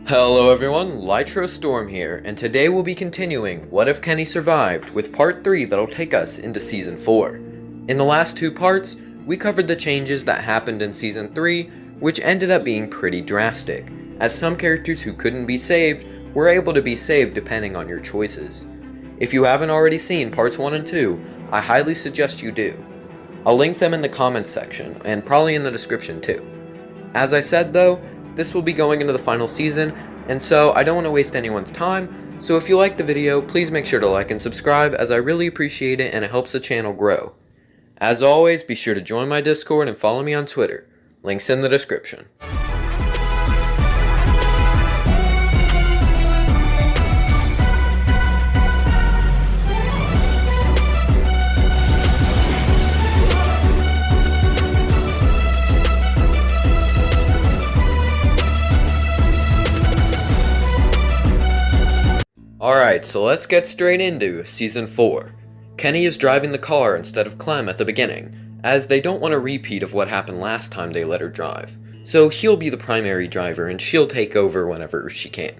Hello everyone, Lytro Storm here, and today we'll be continuing What If Kenny Survived with part 3 that'll take us into Season 4. In the last two parts, we covered the changes that happened in Season 3, which ended up being pretty drastic, as some characters who couldn't be saved were able to be saved depending on your choices. If you haven't already seen parts 1 and 2, I highly suggest you do. I'll link them in the comments section, and probably in the description too. As I said though, this will be going into the final season, and so I don't want to waste anyone's time, so if you like the video, please make sure to like and subscribe as I really appreciate it and it helps the channel grow. As always, be sure to join my Discord and follow me on Twitter. Links in the description. Alright, so let's get straight into Season 4. Kenny is driving the car instead of Clem at the beginning, as they don't want a repeat of what happened last time they let her drive. So he'll be the primary driver and she'll take over whenever she can.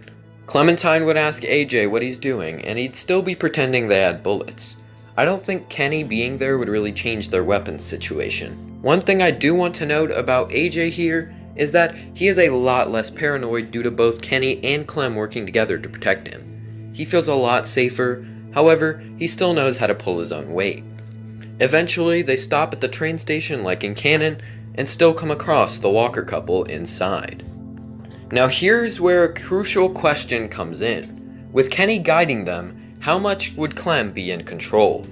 Clementine would ask AJ what he's doing, and he'd still be pretending they had bullets. I don't think Kenny being there would really change their weapons situation. One thing I do want to note about AJ here is that he is a lot less paranoid due to both Kenny and Clem working together to protect him. He feels a lot safer, however, he still knows how to pull his own weight. Eventually, they stop at the train station like in canon, and still come across the Walker couple inside. Now here's where a crucial question comes in. With Kenny guiding them, how much would Clem be in control?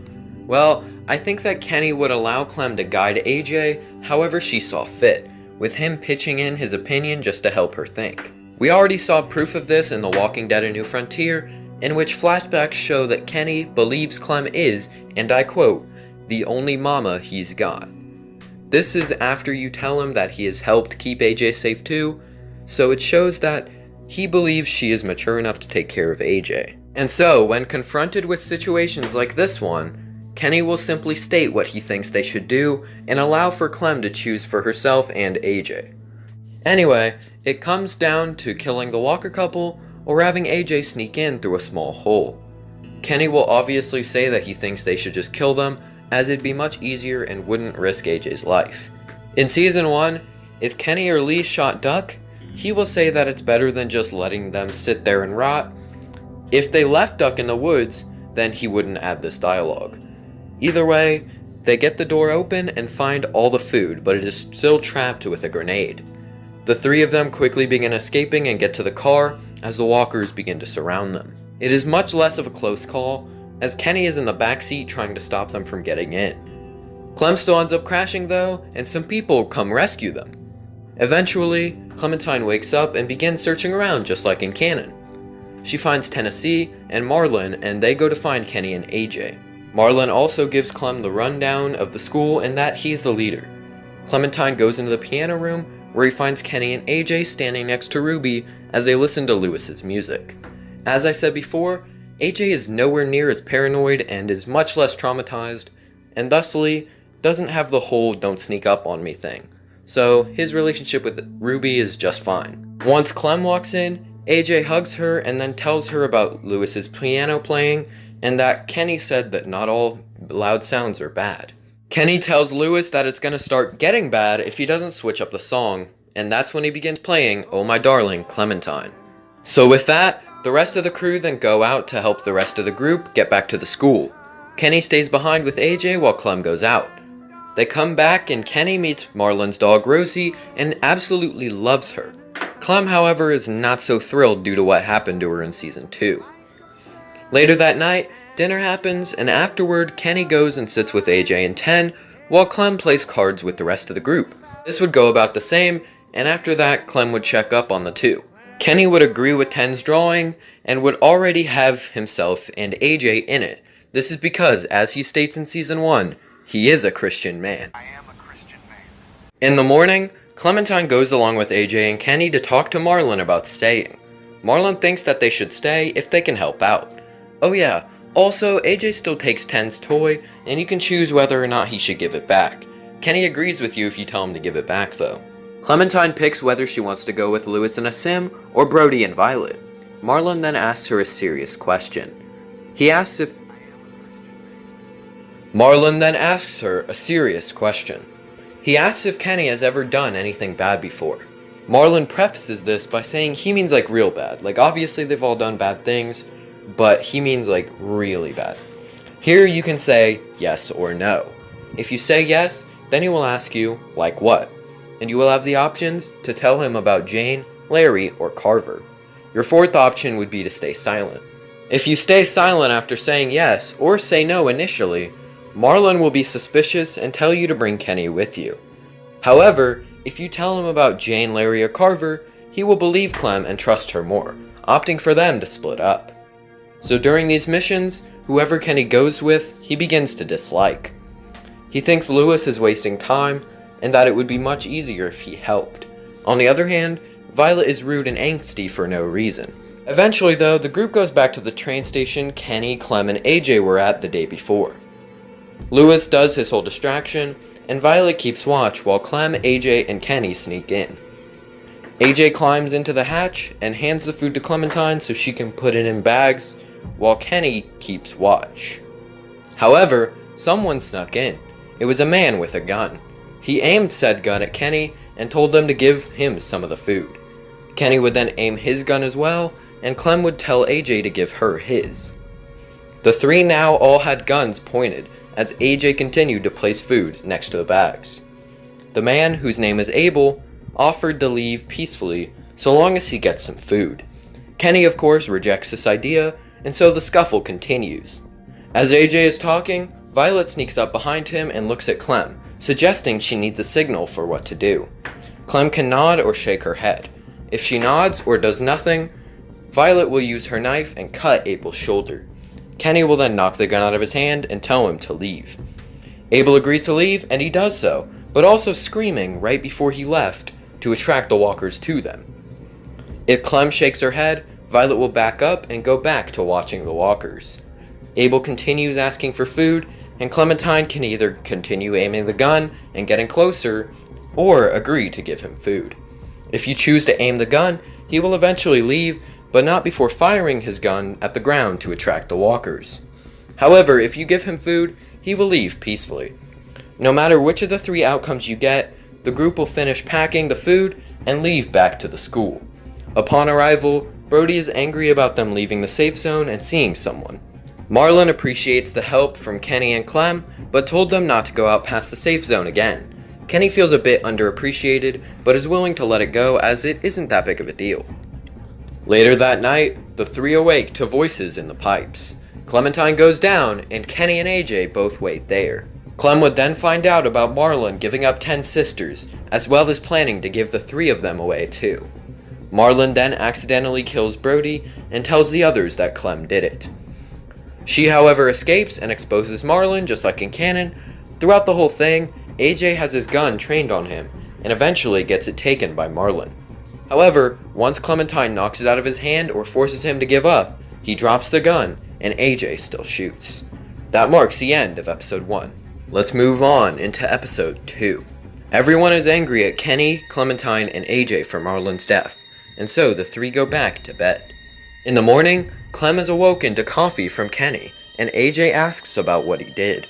Well, I think that Kenny would allow Clem to guide AJ however she saw fit, with him pitching in his opinion just to help her think. We already saw proof of this in The Walking Dead: A New Frontier, in which flashbacks show that Kenny believes Clem is, and I quote, the only mama he's got. This is after you tell him that he has helped keep AJ safe too, so it shows that he believes she is mature enough to take care of AJ. And so, when confronted with situations like this one, Kenny will simply state what he thinks they should do, and allow for Clem to choose for herself and AJ. Anyway, it comes down to killing the Walker couple, or having AJ sneak in through a small hole. Kenny will obviously say that he thinks they should just kill them, as it'd be much easier and wouldn't risk AJ's life. In Season 1, if Kenny or Lee shot Duck, he will say that it's better than just letting them sit there and rot. If they left Duck in the woods, then he wouldn't add this dialogue. Either way, they get the door open and find all the food, but it is still trapped with a grenade. The three of them quickly begin escaping and get to the car, as the walkers begin to surround them. It is much less of a close call, as Kenny is in the backseat trying to stop them from getting in. Clem still ends up crashing though, and some people come rescue them. Eventually, Clementine wakes up and begins searching around just like in canon. She finds Tennessee and Marlon, and they go to find Kenny and AJ. Marlon also gives Clem the rundown of the school and that he's the leader. Clementine goes into the piano room, where he finds Kenny and AJ standing next to Ruby as they listen to Lewis's music. As I said before, AJ is nowhere near as paranoid and is much less traumatized, and thusly doesn't have the whole don't sneak up on me thing, so his relationship with Ruby is just fine. Once Clem walks in, AJ hugs her and then tells her about Lewis's piano playing, and that Kenny said that not all loud sounds are bad. Kenny tells Lewis that it's gonna start getting bad if he doesn't switch up the song, and that's when he begins playing Oh My Darling Clementine. So with that, the rest of the crew then go out to help the rest of the group get back to the school. Kenny stays behind with AJ while Clem goes out. They come back and Kenny meets Marlon's dog Rosie and absolutely loves her. Clem, however, is not so thrilled due to what happened to her in Season 2. Later that night, dinner happens, and afterward, Kenny goes and sits with AJ and Ten, while Clem plays cards with the rest of the group. This would go about the same, and after that, Clem would check up on the two. Kenny would agree with Ten's drawing, and would already have himself and AJ in it. This is because, as he states in Season 1, he is a Christian man. I am a Christian man. In the morning, Clementine goes along with AJ and Kenny to talk to Marlon about staying. Marlon thinks that they should stay if they can help out. Oh yeah, also AJ still takes Ten's toy, and you can choose whether or not he should give it back. Kenny agrees with you if you tell him to give it back though. Clementine picks whether she wants to go with Lewis and Aasim or Brody and Violet. Marlon then asks her a serious question. Marlon then asks her a serious question. He asks if Kenny has ever done anything bad before. Marlon prefaces this by saying he means like real bad. Like obviously they've all done bad things, but he means like really bad. Here you can say yes or no. If you say yes, then he will ask you, like what? And you will have the options to tell him about Jane, Larry, or Carver. Your fourth option would be to stay silent. If you stay silent after saying yes, or say no initially, Marlon will be suspicious and tell you to bring Kenny with you. However, if you tell him about Jane, Larry, or Carver, he will believe Clem and trust her more, opting for them to split up. So during these missions, whoever Kenny goes with, he begins to dislike. He thinks Lewis is wasting time, and that it would be much easier if he helped. On the other hand, Violet is rude and angsty for no reason. Eventually though, the group goes back to the train station Kenny, Clem, and AJ were at the day before. Lewis does his whole distraction, and Violet keeps watch while Clem, AJ, and Kenny sneak in. AJ climbs into the hatch and hands the food to Clementine so she can put it in bags, while Kenny keeps watch. However, someone snuck in. It was a man with a gun. He aimed said gun at Kenny and told them to give him some of the food. Kenny would then aim his gun as well, and Clem would tell AJ to give her his. The three now all had guns pointed as AJ continued to place food next to the bags. The man, whose name is Abel, offered to leave peacefully so long as he gets some food. Kenny of course rejects this idea, and so the scuffle continues. As AJ is talking, Violet sneaks up behind him and looks at Clem, suggesting she needs a signal for what to do. Clem can nod or shake her head. If she nods or does nothing, Violet will use her knife and cut Abel's shoulder. Kenny will then knock the gun out of his hand and tell him to leave. Abel agrees to leave, and he does so, but also screaming right before he left to attract the walkers to them. If Clem shakes her head, Violet will back up and go back to watching the walkers. Abel continues asking for food, and Clementine can either continue aiming the gun and getting closer, or agree to give him food. If you choose to aim the gun, he will eventually leave, but not before firing his gun at the ground to attract the walkers. However, if you give him food, he will leave peacefully. No matter which of the three outcomes you get, the group will finish packing the food and leave back to the school. Upon arrival, Brody is angry about them leaving the safe zone and seeing someone. Marlon appreciates the help from Kenny and Clem, but told them not to go out past the safe zone again. Kenny feels a bit underappreciated, but is willing to let it go as it isn't that big of a deal. Later that night, the three awake to voices in the pipes. Clementine goes down, and Kenny and AJ both wait there. Clem would then find out about Marlon giving up 10 sisters, as well as planning to give the 3 of them away too. Marlon then accidentally kills Brody and tells the others that Clem did it. She however escapes and exposes Marlon just like in canon. Throughout the whole thing, AJ has his gun trained on him, and eventually gets it taken by Marlon. However, once Clementine knocks it out of his hand or forces him to give up, he drops the gun, and AJ still shoots. That marks the end of episode 1. Let's move on into episode 2. Everyone is angry at Kenny, Clementine, and AJ for Marlon's death, and so the 3 go back to bed. In the morning, Clem is awoken to coffee from Kenny, and AJ asks about what he did.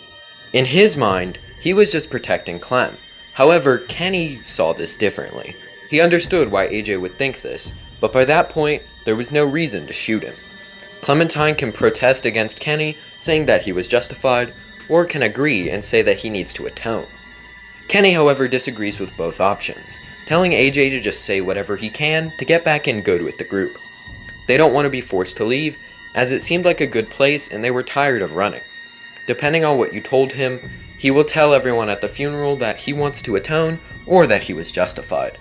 In his mind, he was just protecting Clem. However, Kenny saw this differently. He understood why AJ would think this, but by that point, there was no reason to shoot him. Clementine can protest against Kenny, saying that he was justified, or can agree and say that he needs to atone. Kenny, however, disagrees with both options, telling AJ to just say whatever he can to get back in good with the group. They don't want to be forced to leave, as it seemed like a good place and they were tired of running. Depending on what you told him, he will tell everyone at the funeral that he wants to atone or that he was justified.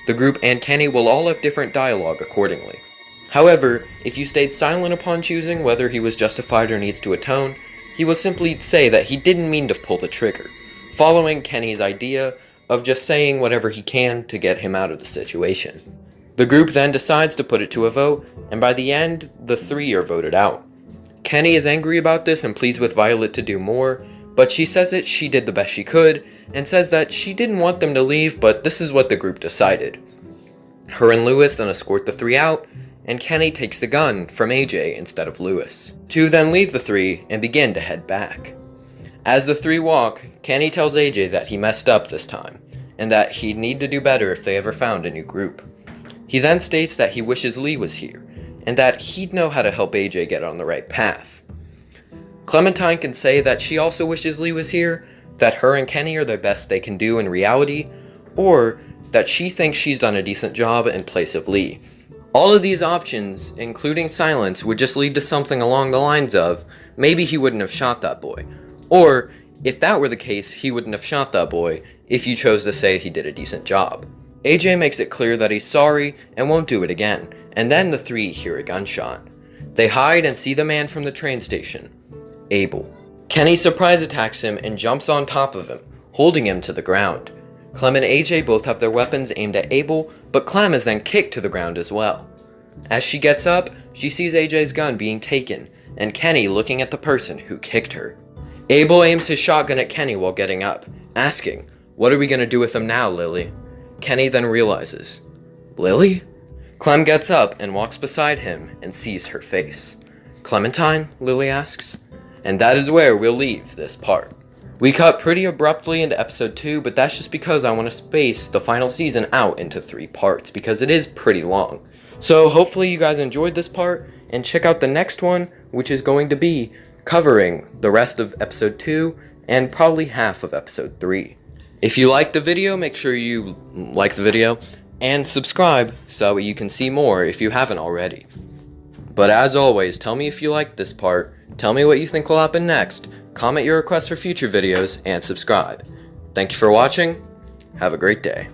The group and Kenny will all have different dialogue accordingly. However, if you stayed silent upon choosing whether he was justified or needs to atone, he will simply say that he didn't mean to pull the trigger, following Kenny's idea of just saying whatever he can to get him out of the situation. The group then decides to put it to a vote, and by the end, the 3 are voted out. Kenny is angry about this and pleads with Violet to do more, but she says that she did the best she could, and says that she didn't want them to leave, but this is what the group decided. Her and Lewis then escort the three out, and Kenny takes the gun from AJ instead of Lewis. Two then leave the three and begin to head back. As the three walk, Kenny tells AJ that he messed up this time, and that he'd need to do better if they ever found a new group. He then states that he wishes Lee was here, and that he'd know how to help AJ get on the right path. Clementine can say that she also wishes Lee was here, that her and Kenny are the best they can do in reality, or that she thinks she's done a decent job in place of Lee. All of these options, including silence, would just lead to something along the lines of, maybe he wouldn't have shot that boy. Or, if that were the case, he wouldn't have shot that boy if you chose to say he did a decent job. AJ makes it clear that he's sorry and won't do it again, and then the three hear a gunshot. They hide and see the man from the train station, Abel. Kenny surprise attacks him and jumps on top of him, holding him to the ground. Clem and AJ both have their weapons aimed at Abel, but Clem is then kicked to the ground as well. As she gets up, she sees AJ's gun being taken, and Kenny looking at the person who kicked her. Abel aims his shotgun at Kenny while getting up, asking, "What are we gonna do with him now, Lily?" Kenny then realizes, "Lily?" Clem gets up and walks beside him and sees her face. "Clementine?" Lily asks. And that is where we'll leave this part. We cut pretty abruptly into episode 2, but that's just because I want to space the final season out into 3 parts, because it is pretty long. So hopefully you guys enjoyed this part, and check out the next one, which is going to be covering the rest of episode 2, and probably half of episode 3. If you liked the video, make sure you like the video, and subscribe so you can see more if you haven't already. But as always, tell me if you liked this part, tell me what you think will happen next, comment your requests for future videos, and subscribe. Thank you for watching, have a great day.